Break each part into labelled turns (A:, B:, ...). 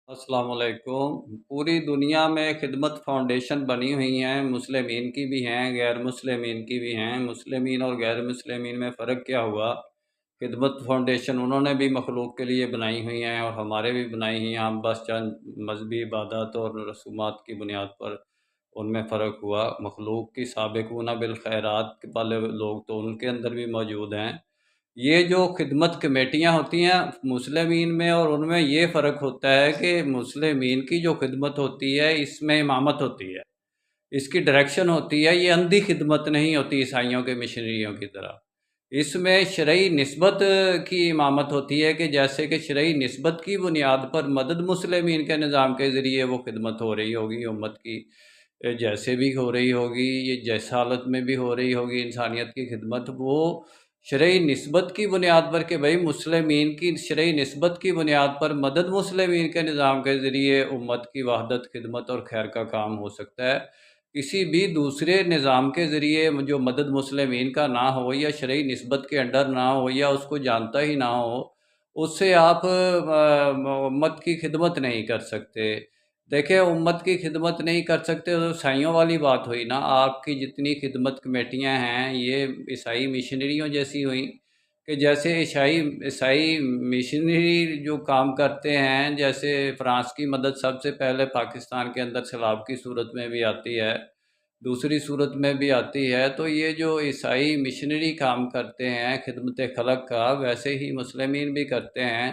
A: अस्सलाम वालेकुम। पूरी दुनिया में खिदमत फाउंडेशन बनी हुई हैं, मुस्लिमीन की भी हैं, गैर मुस्लिमीन की भी हैं। मुस्लिमीन और गैर मुस्लिमीन में फ़र्क क्या हुआ? खिदमत फाउंडेशन उन्होंने भी मखलूक के लिए बनाई हुई हैं और हमारे भी बनाई हुई हैं। हम बस चंद मजहबी इबादत और रसूमात की बुनियाद पर उनमें फ़र्क हुआ। मखलूक की साबिक़ूना बिल खैरात वाले लोग तो उनके अंदर भी मौजूद हैं। ये जो खिदमत कमेटियाँ होती हैं मुस्लिमीन में और उनमें ये फ़र्क होता है कि मुस्लिमीन की जो खिदमत होती है इसमें इमामत होती है, इसकी डायरेक्शन होती है, ये अंधी खिदमत नहीं होती ईसाइयों के मिशनरियों की तरह। इसमें शरई निस्बत की इमामत होती है कि जैसे कि शरई निस्बत की बुनियाद पर मदद मुस्लिमीन के निज़ाम के ज़रिए वो खिदमत हो रही होगी उम्मत की, जैसे भी हो रही होगी, ये जिस हालत में भी हो रही होगी इंसानियत की खिदमत, वो शरई निस्बत की बुनियाद पर कि भाई मुस्लिमीन की शरई निस्बत की बुनियाद पर मदद मुस्लिमीन के निज़ाम के ज़रिए उम्मत की वहदत, खिदमत और खैर का काम हो सकता है। किसी भी दूसरे निज़ाम के ज़रिए जो मदद मुस्लिमीन का ना हो या शरई निस्बत के अंडर ना हो या उसको जानता ही ना हो, उससे आप उम्मत की खिदमत नहीं कर सकते। देखिए, उम्मत की खिदमत नहीं कर सकते तो ईसाइयों वाली बात हुई ना। आपकी जितनी खिदमत कमेटियाँ हैं, ये ईसाई मिशनरियों जैसी हुई कि जैसे ईसाई ईसाई मिशनरी जो काम करते हैं, जैसे फ़्रांस की मदद सबसे पहले पाकिस्तान के अंदर सैलाब की सूरत में भी आती है, दूसरी सूरत में भी आती है। तो ये जो ईसाई मिशनरी काम करते हैं खिदमत खलक का, वैसे ही मुस्लिमीन भी करते हैं।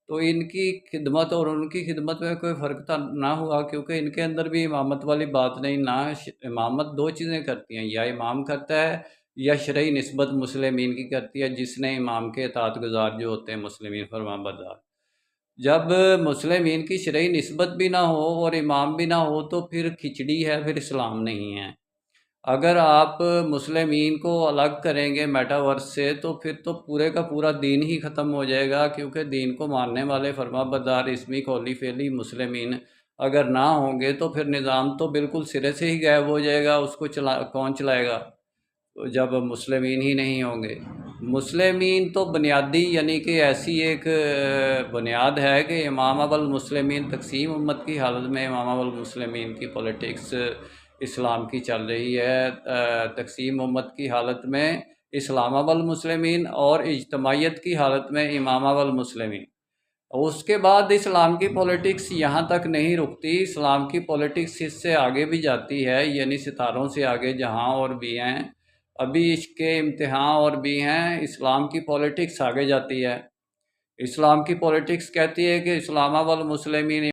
A: तो इनकी खिदमत और उनकी खिदमत में कोई फ़र्क तो ना हुआ, क्योंकि इनके अंदर भी इमामत वाली बात नहीं ना। इमामत दो चीज़ें करती हैं, या इमाम करता है या शरई निस्बत मुस्लिमीन की करती है, जिसने इमाम के इताअत गुज़ार जो होते हैं मुस्लिमीन फरमाबरदार। जब मुस्लिमीन की शरई निस्बत भी ना हो और इमाम भी ना हो तो फिर खिचड़ी है, फिर इस्लाम नहीं है। अगर आप मुस्लिमीन को अलग करेंगे मेटावर्स से तो फिर तो पूरे का पूरा दीन ही ख़त्म हो जाएगा, क्योंकि दीन को मानने वाले फरमाबरदार इसमी कौली फ़ेली मुस्लिमीन अगर ना होंगे तो फिर निज़ाम तो बिल्कुल सिरे से ही गायब हो जाएगा। उसको कौन चलाएगा? तो जब मुस्लिमीन ही नहीं होंगे। मुस्लिमीन तो बुनियादी यानी कि ऐसी एक बुनियाद है कि इमाम अवल मुस्लिमीन तक़सीम उम्मत की हालत में इमाम अवल मुस्लिमीन की पॉलिटिक्स इस्लाम की चल रही है। तक़सीम उम्मत की हालत में इस्लाम अवल मुस्लिमीन और इज्तमाइयत की हालत में इमाम अवल मुस्लिमीन। उसके बाद इस्लाम की पॉलिटिक्स यहाँ तक नहीं रुकती, इस्लाम की पॉलिटिक्स इससे आगे भी जाती है, यानी सितारों से आगे जहाँ और भी हैं, अभी इसके इम्तिहान और भी हैं। इस्लाम की पॉलिटिक्स आगे जाती है। इस्लाम की पॉलिटिक्स कहती है कि इस्लाम वल मुस्लिमीन